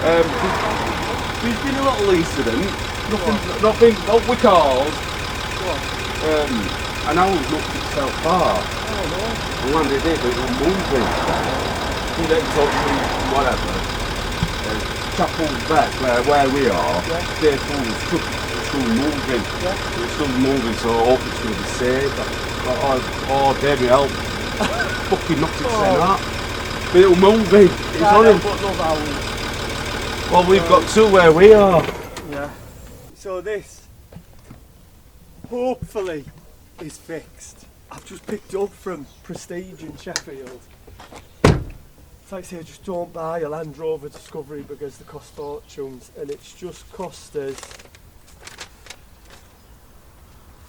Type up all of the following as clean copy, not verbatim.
There's been a little incident, nothing with cars, and I was knocked itself far. I landed it, but it was moving. He then told me, whatever, Chapel's back, where we are, therefore it's still moving. It's still moving, so I hope it's going to be safe. Oh, David, help. Fucking knocked itself out. But it'll move in. It's on him. Well, we've got two where we are. Yeah. So this, hopefully, is fixed. I've just picked up from Prestige in Sheffield. It's like I say, just don't buy a Land Rover Discovery because they cost fortunes, and it's just cost us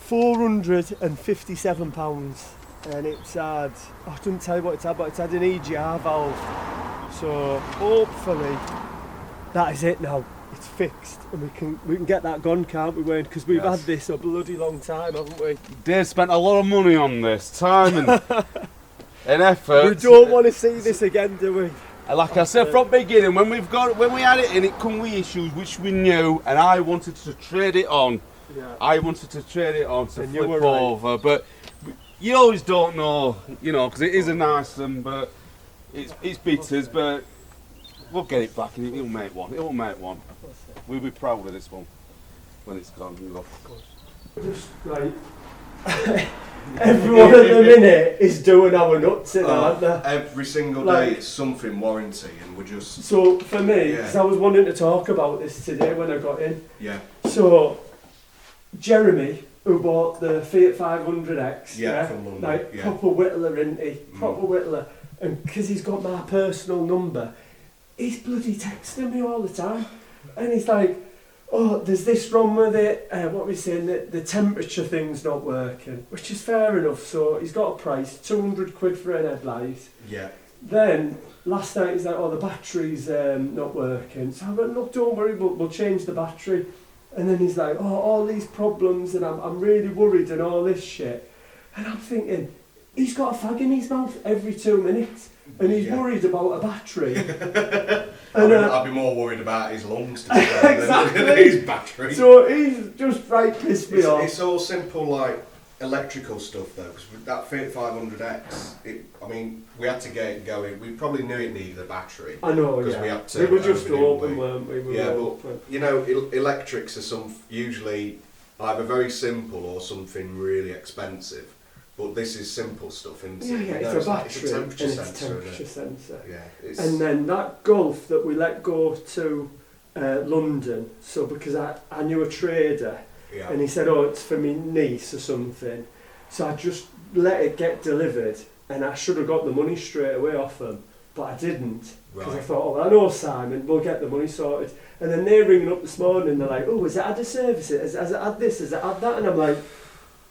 £457, and it's had, I couldn't tell you what it's had, but it's had an EGR valve. So hopefully that is it now. It's fixed, and we can get that gone, can't we, Wayne? Because we've had this a bloody long time, haven't we? Dave spent a lot of money on this, time and effort. We don't want to see this again, do we? Like I said from the beginning, when we had it in, it come with issues which we knew, and I wanted to trade it on. Yeah. I wanted to trade it on to And flip you were right. over, but you always don't know, because it is a nice one, but it's bitters, but we'll get it back and it'll make one. It'll make one. We'll be proud of this one when it's gone. Just right. Everyone at the minute is doing our nuts in, aren't they? Every single day it's something warranty, and we're just. So for me, because I was wanting to talk about this today when I got in. Yeah. So Jeremy, who bought the Fiat 500X, from London, like proper whittler, isn't he? Proper whittler, and because he's got my personal number, he's bloody texting me all the time, and he's like, "Oh, there's this wrong with it. What we saying? The temperature thing's not working," which is fair enough. So he's got a price, £200 for an headlight. Yeah. Then last night he's like, "Oh, the battery's not working." So I went, "Look, don't worry, we'll change the battery." And then he's like, "Oh, all these problems, and I'm really worried and all this shit." And I'm thinking, he's got a fag in his mouth every 2 minutes, and he's worried about a battery. And I'd be more worried about his lungs to be fair than his battery. So he's just right pissed me off. It's all simple, like electrical stuff though, because with that Fiat 500X, we had to get it going. We probably knew it needed a battery. I know, because we had to. We were just open, weren't we? But electrics are usually either very simple or something really expensive. But this is simple stuff, isn't it? Yeah, it's a battery, it's a temperature and sensor. it's a temperature sensor. Yeah. And then that Golf that we let go to London, so because I knew a trader, and he said, "Oh, it's for me niece or something," so I just let it get delivered, and I should have got the money straight away off them, but I didn't, because I thought, "Oh, well, I know Simon, we'll get the money sorted." And then they're ringing up this morning, they're like, "Oh, has it had a service? Has it had this? Has it had that?" And I'm like,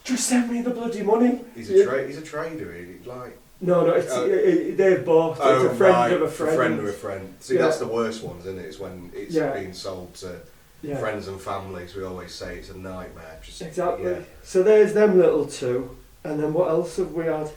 "Just send me the bloody money." He's a trader, he's like... No, they've bought it. It's a friend of a friend. A friend of a friend. See, that's the worst ones, isn't it? It's when it's being sold to friends and families. We always say it's a nightmare. Exactly. So there's them little two, and then what else have we had?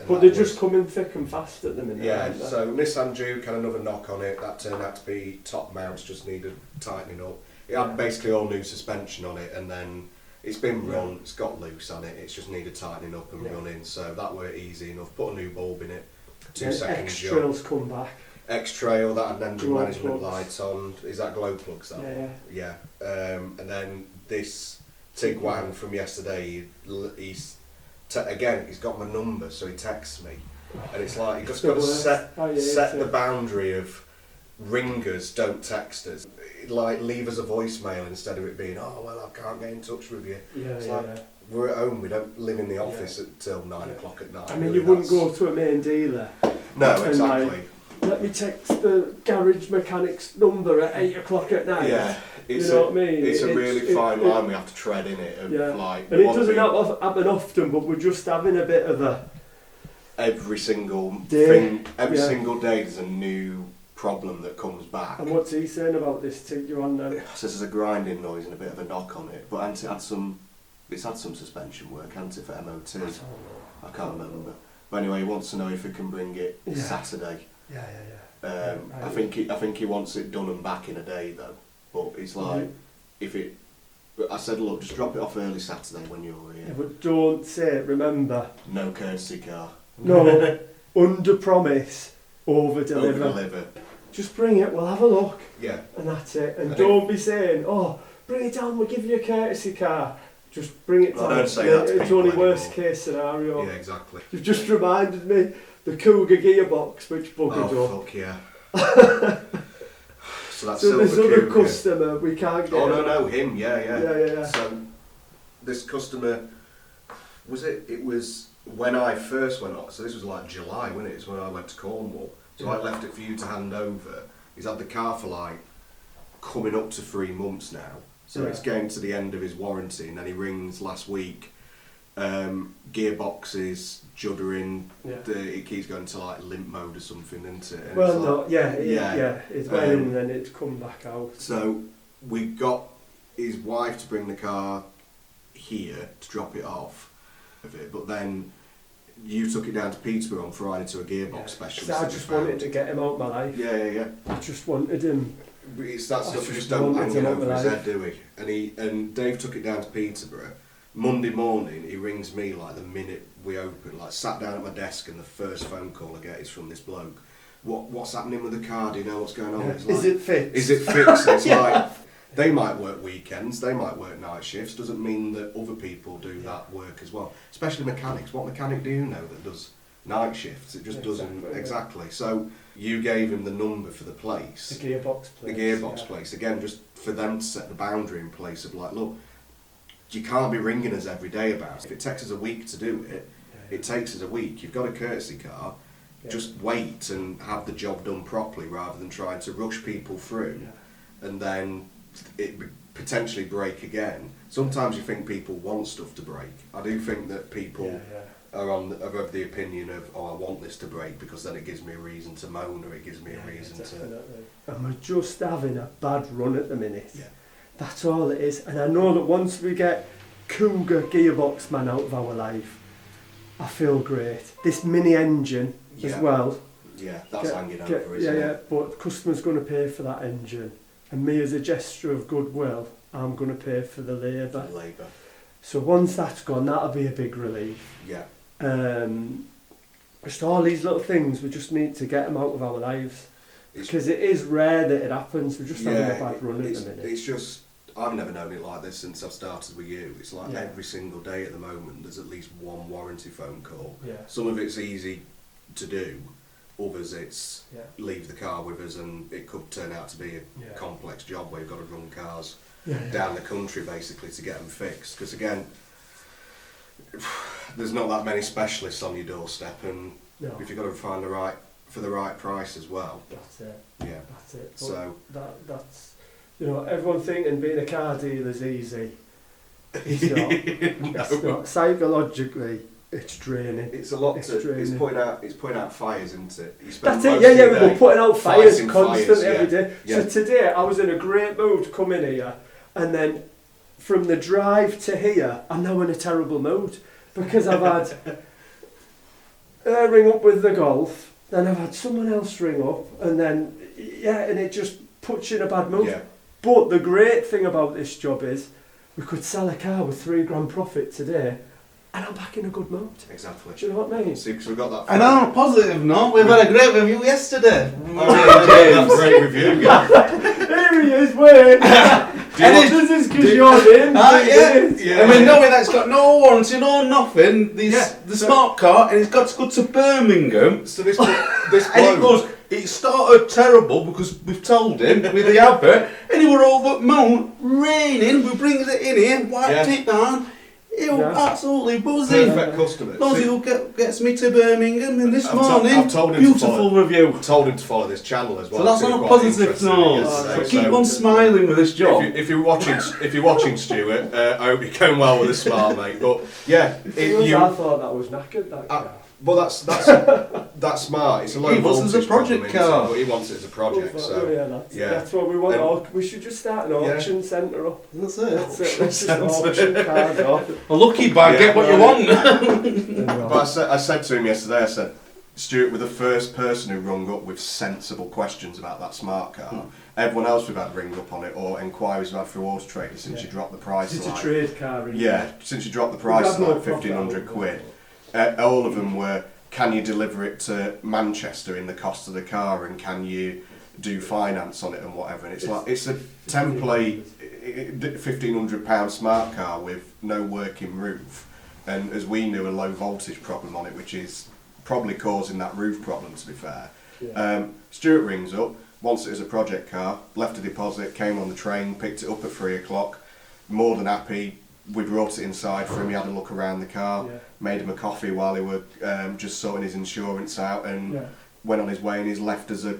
But they're just coming thick and fast at the minute. Yeah, so Nissan Duke had another knock on it. That turned out to be top mounts, just needed tightening up. It had basically all new suspension on it, and then it's been run, it's got loose on it, it's just needed tightening up and running, so that were easy enough. Put a new bulb in it, 2 seconds job. X-Trail's come back. X-Trail, that had engine Glow management plugs. lights on. Is that glow plugs? That Yeah. And then this Tiguan from yesterday, he's got my number, so he texts me. And it's like, you've just got to set the boundary of ringers, don't text us. Like, leave us a voicemail instead of it being, "Oh, well, I can't get in touch with you." We're at home, we don't live in the office until 9 o'clock at night. I mean, you wouldn't go to a main dealer. No, exactly. Like, "Let me text the garage mechanic's number at 8 o'clock at night." Yeah, you know what I mean? It's a really fine line we have to tread in it. And it doesn't happen often, but we're just having a bit of a... Every single thing, every single day there's a new problem that comes back. And what's he saying about this Tiguan then? It says there's a grinding noise and a bit of a knock on it, but it's had some suspension work, hasn't it, for MOT? I can't remember. But anyway, he wants to know if we can bring it Saturday. I think he wants it done and back in a day though. But it's like But I said, look, just drop it off early Saturday when you're here. Yeah, but don't say it, remember. No courtesy car. No, under promise, over deliver. Just bring it, we'll have a look. Yeah. And that's it. And don't be saying, oh, bring it down, we'll give you a courtesy car. Just bring it down. Don't say that to it's people only anymore. worst case scenario. Yeah, exactly. You've just reminded me, the Cougar gearbox, which buggered up. Oh, fuck yeah. So that's so this other Cougar. customer, we can't get no, him, yeah. Yeah. So, this customer, it was when I first went off, so this was like July, wasn't it? It's when I went to Cornwall. So I left it for you to hand over. He's had the car for like, coming up to 3 months now. So it's getting to the end of his warranty, and then he rings last week, gearboxes, juddering, it keeps going to like limp mode or something, isn't it? And well, it's went in and then it's come back out. So we got his wife to bring the car here to drop it off of it, but then you took it down to Peterborough on Friday to a gearbox specialist. So I just wanted to get him out of my life. Yeah. I just wanted him. It's that stuff we just don't hang it over his head, do we? And Dave took it down to Peterborough. Monday morning, he rings me like the minute we open, like sat down at my desk, and the first phone call I get is from this bloke. What's happening with the car? Do you know what's going on? It's like, is it fixed? Is it fixed? It's like, they might work weekends, they might work night shifts, doesn't mean that other people do that work as well. Especially mechanics. What mechanic do you know that does night shifts? It just doesn't, exactly. So you gave him the number for the place. The gearbox place. The gearbox place. Again, just for them to set the boundary in place of like, look, you can't be ringing us every day about it. If it takes us a week to do it, it takes us a week. You've got a courtesy car, just wait and have the job done properly rather than trying to rush people through and then it potentially break again. Sometimes you think people want stuff to break. I do think that people are of the opinion of, oh, I want this to break because then it gives me a reason to moan, or it gives me a reason to... And we're just having a bad run at the minute. Yeah. That's all it is. And I know that once we get Cougar gearbox man out of our life, I feel great. This mini engine as well. Yeah, that's hanging over, isn't it? Yeah, but the customer's going to pay for that engine. And me, as a gesture of goodwill, I'm going to pay for the labour. So once that's gone, that'll be a big relief. Yeah. Just all these little things, we just need to get them out of our lives. Because it is rare that it happens. We're just having a bad run at the minute. It's just, I've never known it like this since I've started with you. It's like every single day at the moment there's at least one warranty phone call. Yeah. Some of it's easy to do, others it's leave the car with us, and it could turn out to be a complex job where you've got to run cars down the country basically to get them fixed. Because again, there's not that many specialists on your doorstep, and if you've got to find for the right price as well. That's it. Yeah. That's it. But so that's everyone thinking being a car dealer is easy. It's not. It's not. Psychologically, it's draining. It's a lot. It's putting out fires, isn't it? That's it. Yeah. We're putting out fires constantly every day. Yeah. So today I was in a great mood to come in here, and then from the drive to here, I'm now in a terrible mood because I've had ring up with the Golf, then I've had someone else ring up, and then and it just puts you in a bad mood. Yeah. But the great thing about this job is we could sell a car with £3 profit today, and I'm back in a good mood. Exactly. Do you know what I mean? See, because we've got that. And on a positive note, we've had a great review yesterday. Great review. Here he is, wait. This is because you're in. I mean, knowing that it's got no warranty, no nothing, the smart car, and it's got to go to Birmingham. So this and it goes, it started terrible because we've told him with the advert, and he were over at Mount, raining, we brings it in here, wiped it down. Absolutely buzzing. Perfect customer. Lozzie gets me to Birmingham, and this morning, I've told him beautiful review. I've told him to follow this channel as well. So that's on a positive note. So keep on smiling with this job. If you're watching, Stuart, I hope you're going well with the smart, mate. But yeah, I thought that was knackered. That car. Well, that's smart. It's a low voltage as a project car, but he wants it as a project. That's what we want. We should just start an auction centre up. That's it. Let's just auction cars off. A lucky bag, get what you want. But I said to him yesterday, I said, Stuart were the first person who rung up with sensible questions about that smart car. Everyone else we've had ring up on it, or inquiries we've had through Auto Trader since you dropped the price. It's a trade car, isn't yeah, it? since you dropped the price to like 1,500 quid. All of them were, can you deliver it to Manchester in the cost of the car, and can you do finance on it and whatever? And it's like, it's a template £1,500 smart car with no working roof, and as we knew, a low voltage problem on it, which is probably causing that roof problem, to be fair. Stuart rings up, wants it as a project car, left a deposit, came on the train, picked it up at 3 o'clock, more than happy. We brought it inside for him, he had a look around the car, made him a coffee while he were just sorting his insurance out, and went on his way, and he's left us a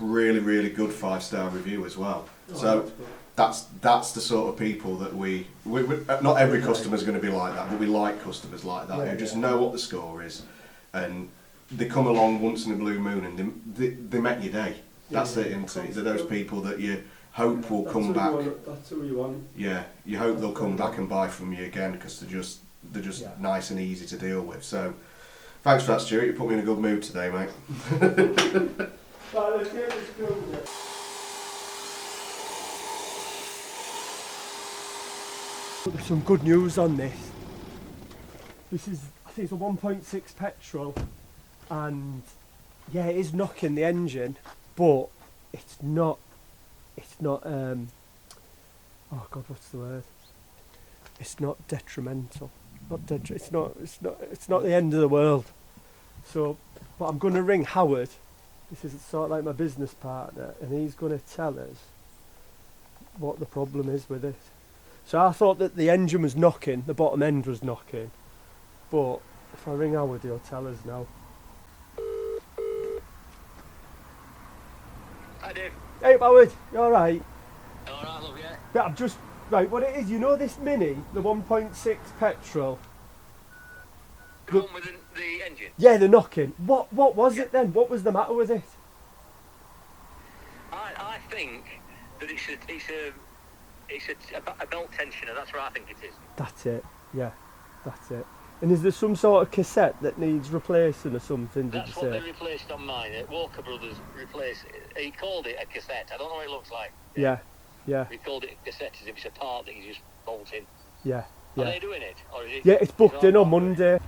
really, really good 5-star review as well. So that's the sort of people that we not every customer's going to be like that, but we like customers like that who just know what the score is, and they come along once in a blue moon, and they make your day. That's it, isn't it? They're those people that you hope will come back. That's who you want. Yeah, you hope they'll come back and buy from you again, because they're just nice and easy to deal with. So thanks for that, Stuart. You put me in a good mood today, mate. Right, let's get this going. There's some good news on this. This is, I think it's a 1.6 petrol, and yeah, it is knocking the engine, but it's not oh god, what's the word? It's not detrimental. It's not the end of the world. So, but I'm going to ring Howard. This is sort of like my business partner, and he's going to tell us what the problem is with it. So I thought that the engine was knocking, the bottom end was knocking, but if I ring Howard, he'll tell us now. Hi Dave. Hey Howard, you alright? Alright, love, yeah. Yeah, I'm just, right, what it is, you know this Mini, the 1.6 petrol? The one with the engine? Yeah, the knocking. What was it then? What was the matter with it? I think that it's a belt tensioner, that's what I think it is. That's it, yeah, that's it. And is there some sort of cassette that needs replacing or something, did That's you what say? they replaced on mine. Walker Brothers replaced it. He called it a cassette. I don't know what it looks like. Yeah. He called it a cassette as if it's a part that you just bolt in. Yeah. Are they doing it? Or is it? Yeah, it's booked in on Monday.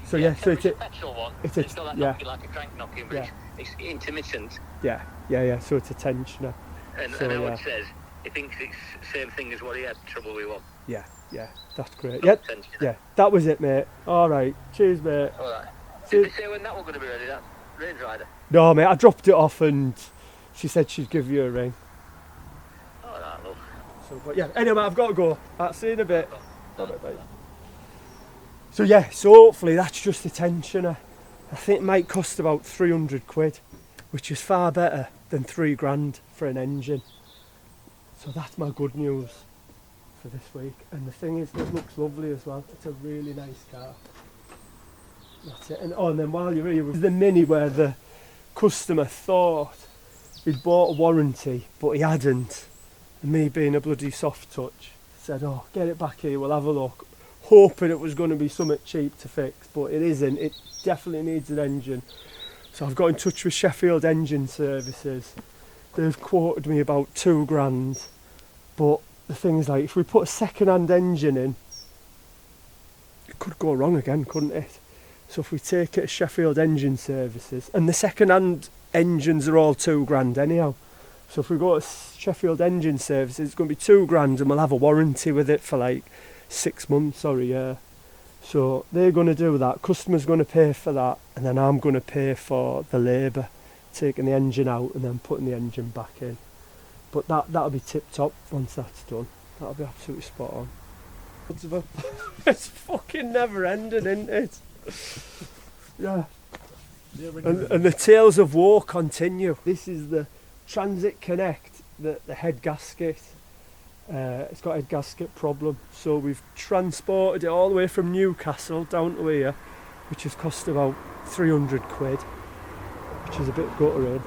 So so it's a petrol one. It's got that knocking like a crank knocking, but it's intermittent. Yeah, so it's a tensioner. And Howard says he thinks it's the same thing as what he had trouble with one. Yeah, that's great. Yeah, that was it, mate. Alright, cheers, mate. Alright. Did they say when that was going to be ready, that Range Rider? No, mate, I dropped it off and she said she'd give you a ring. Alright, love. So, but yeah, anyway, I've got to go. I'll see you in a bit. Bye. So hopefully that's just a tensioner. I think it might cost about 300 quid, which is far better than £3,000 for an engine. So that's my good news for this week. And the thing is, it looks lovely as well. It's a really nice car. That's it. And then while you're here, was the Mini where the customer thought he'd bought a warranty, but he hadn't. And me being a bloody soft touch, said, oh, get it back here, we'll have a look. Hoping it was going to be something cheap to fix, but it isn't. It definitely needs an engine. So I've got in touch with Sheffield Engine Services. They've quoted me about £2,000. But the thing is, like, if we put a second-hand engine in, it could go wrong again, couldn't it? So if we take it to Sheffield Engine Services, and the second-hand engines are all £2,000 anyhow. So if we go to Sheffield Engine Services, it's going to be £2,000, and we'll have a warranty with it for like 6 months or a year. So they're going to do that. Customer's going to pay for that, and then I'm going to pay for the labour, taking the engine out and then putting the engine back in. But that'll be tip top once that's done. That'll be absolutely spot on. It's fucking never ending, isn't it? Yeah. And the tales of war continue. This is the Transit Connect, the head gasket. It's got a head gasket problem, so we've transported it all the way from Newcastle down to here, which has cost about 300 quid, which is a bit guttering.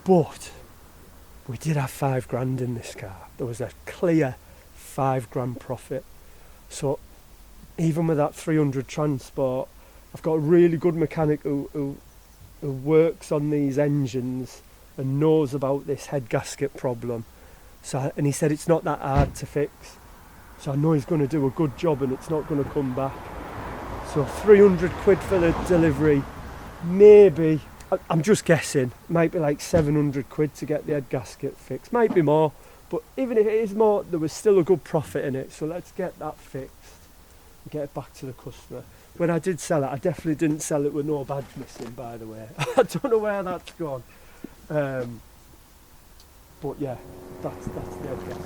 But we did have £5,000 in this car. There was a clear £5,000 profit. So even with that 300 transport, I've got a really good mechanic who works on these engines and knows about this head gasket problem. So, and he said it's not that hard to fix. So I know he's going to do a good job and it's not going to come back. So 300 quid for the delivery, maybe, I'm just guessing, might be like 700 quid to get the head gasket fixed. Might be more, but even if it is more, there was still a good profit in it. So let's get that fixed and get it back to the customer. When I did sell it, I definitely didn't sell it with no badge missing, by the way. I don't know where that's gone. But yeah, that's the head gasket.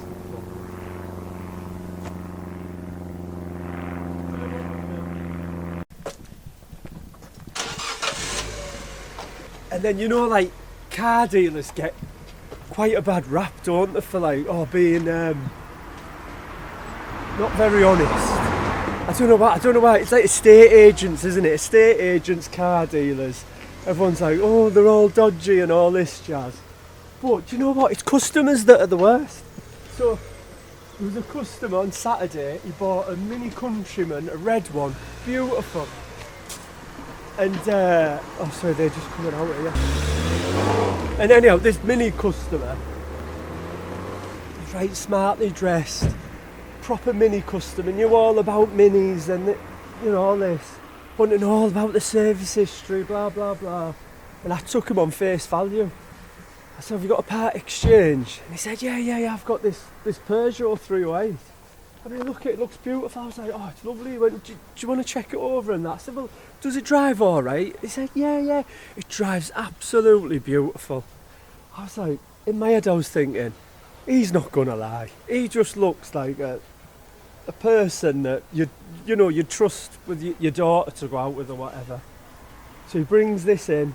And then, you know, like, car dealers get quite a bad rap, don't they, for like, being not very honest. I don't know why, it's like estate agents, isn't it? Estate agents, car dealers. Everyone's like, oh, they're all dodgy and all this jazz. But do you know what? It's customers that are the worst. So, there was a customer on Saturday, he bought a Mini Countryman, a red one, beautiful. And, sorry, they're just coming out here. And anyhow, this Mini customer, he's right smartly dressed, proper Mini customer, knew all about Minis and, you know, all this. Wanting all about the service history, blah, blah, blah. And I took him on face value. I said, have you got a part exchange? And he said, yeah, I've got this Peugeot 308. I mean, look, it looks beautiful. I was like, oh, it's lovely. He went, do you want to check it over and that? I said, well, does it drive all right? He said, yeah. It drives absolutely beautiful. I was like, in my head I was thinking, he's not going to lie. He just looks like a person that you trust with your daughter to go out with or whatever. So he brings this in,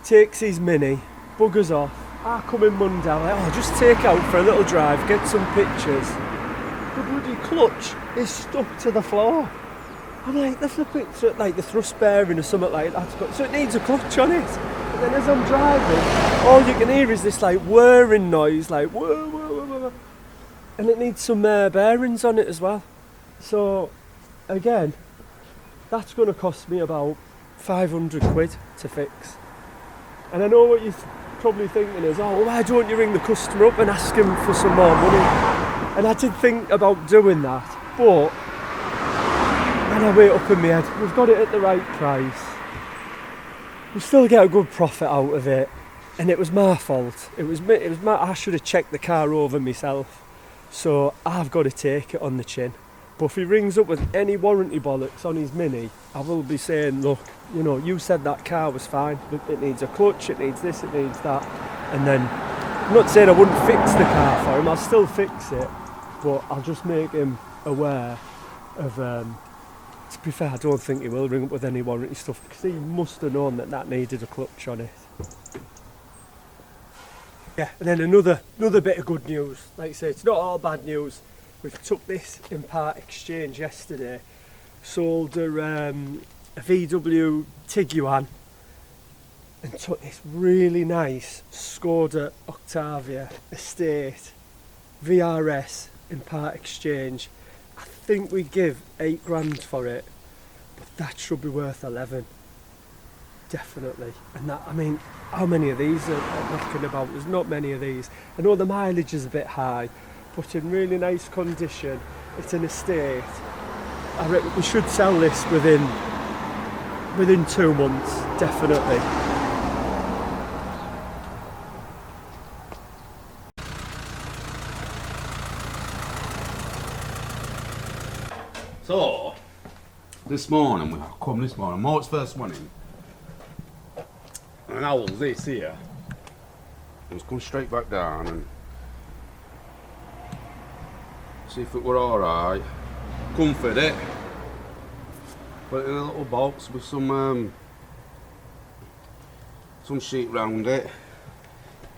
takes his Mini, buggers off. I come in Monday, I'm like, just take out for a little drive, get some pictures. The bloody clutch is stuck to the floor. I'm like, the thrust bearing or something like that. So it needs a clutch on it. And then as I'm driving, all you can hear is this like whirring noise, like whir, whir, whir, whir. And it needs some bearings on it as well. So again, that's going to cost me about 500 quid to fix. And I know what you're probably thinking is, why don't you ring the customer up and ask him for some more money? And I did think about doing that, but then I weighed up in my head, we've got it at the right price. We still get a good profit out of it, and it was my fault. I should have checked the car over myself. So I've got to take it on the chin. But if he rings up with any warranty bollocks on his Mini, I will be saying, look, you know, you said that car was fine, but it needs a clutch, it needs this, it needs that. And then, I'm not saying I wouldn't fix the car for him, I'll still fix it, but I'll just make him aware of, to be fair, I don't think he will ring up with any warranty stuff, because he must have known that needed a clutch on it. Yeah, and then another bit of good news. Like I say, it's not all bad news. We've took this in part exchange yesterday. Sold a VW Tiguan and took this really nice Skoda Octavia Estate VRS in part exchange. I think we give 8 grand for it, but that should be worth 11. Definitely. And that, I mean, how many of these are knocking about? There's not many of these. I know the mileage is a bit high, but in really nice condition. It's an estate. I reckon we should sell this within 2 months, definitely. So, this morning, March first morning, and I was this here. It was come straight back down and see if it were alright. Comfort it. Put it in a little box with some sheet round it.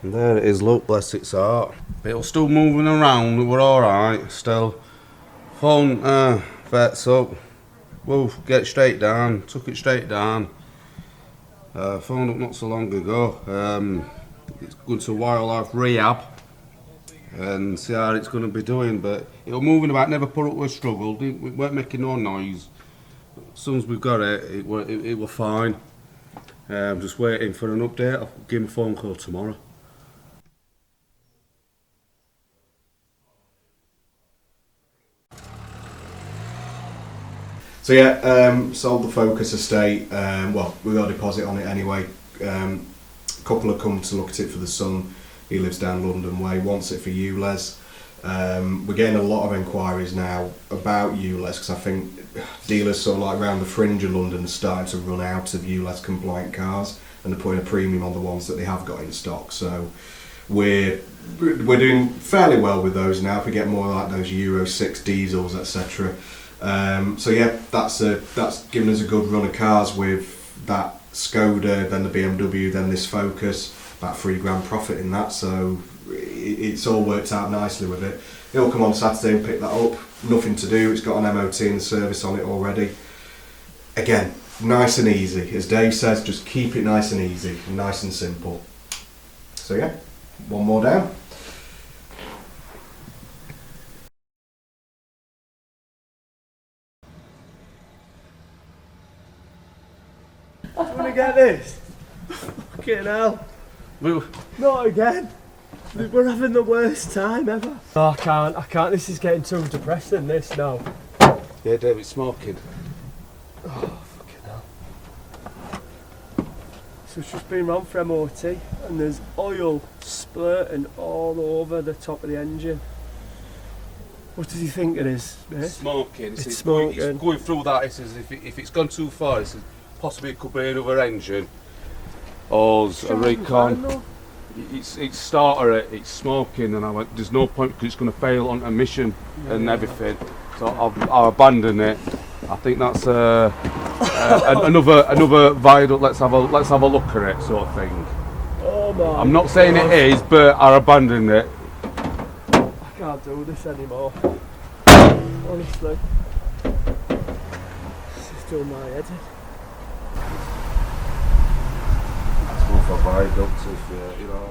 And there it is, look, bless its heart. It was still moving around, it were alright still. Phone vets up. Well, get it straight down, took it straight down. Phoned up not so long ago. It's going to wildlife rehab and see how it's going to be doing, but it was moving about, never put up with a struggle, it weren't making no noise. as soon as we've got it were fine. I'm just waiting for an update. I'll give him a phone call tomorrow. So yeah, sold the Focus estate. Well, we got a deposit on it anyway. A couple have come to look at it for the son. He lives down London way. Wants it for ULEZ. We're getting a lot of enquiries now about ULEZ because I think dealers sort of like around the fringe of London are starting to run out of ULEZ compliant cars, and they're putting a premium on the ones that they have got in stock. So we're doing fairly well with those now. If we get more like those Euro 6 diesels, etc. So yeah, that's given us a good run of cars with that Skoda, then the BMW, then this Focus. About £3 profit in that, so it's all worked out nicely with it. He'll come on Saturday and pick that up. Nothing to do. It's got an MOT and the service on it already. Again, nice and easy. As Dave says, just keep it nice and easy, nice and simple. So yeah, one more down. I want to get this. Fucking hell. Not again. We're having the worst time ever. Oh, I can't. This is getting too depressing, this now. Yeah, David's smoking. Oh, fucking hell. So it's just been round for MOT and there's oil splurting all over the top of the engine. What does he think it is, mate? Smoking. It's smoking. He's going through that. He says if it's gone too far, he says possibly it could be another engine. Or a recon. It's starter, it's smoking, and I went, there's no point because it's going to fail on emission and everything. So I'll abandon it. I think that's another viaduct. Let's have a look at it, sort of thing. Oh my! I'm not saying it is, but I abandoned it. I can't do this anymore. Honestly, this is doing my head in. For viaducts, if you know.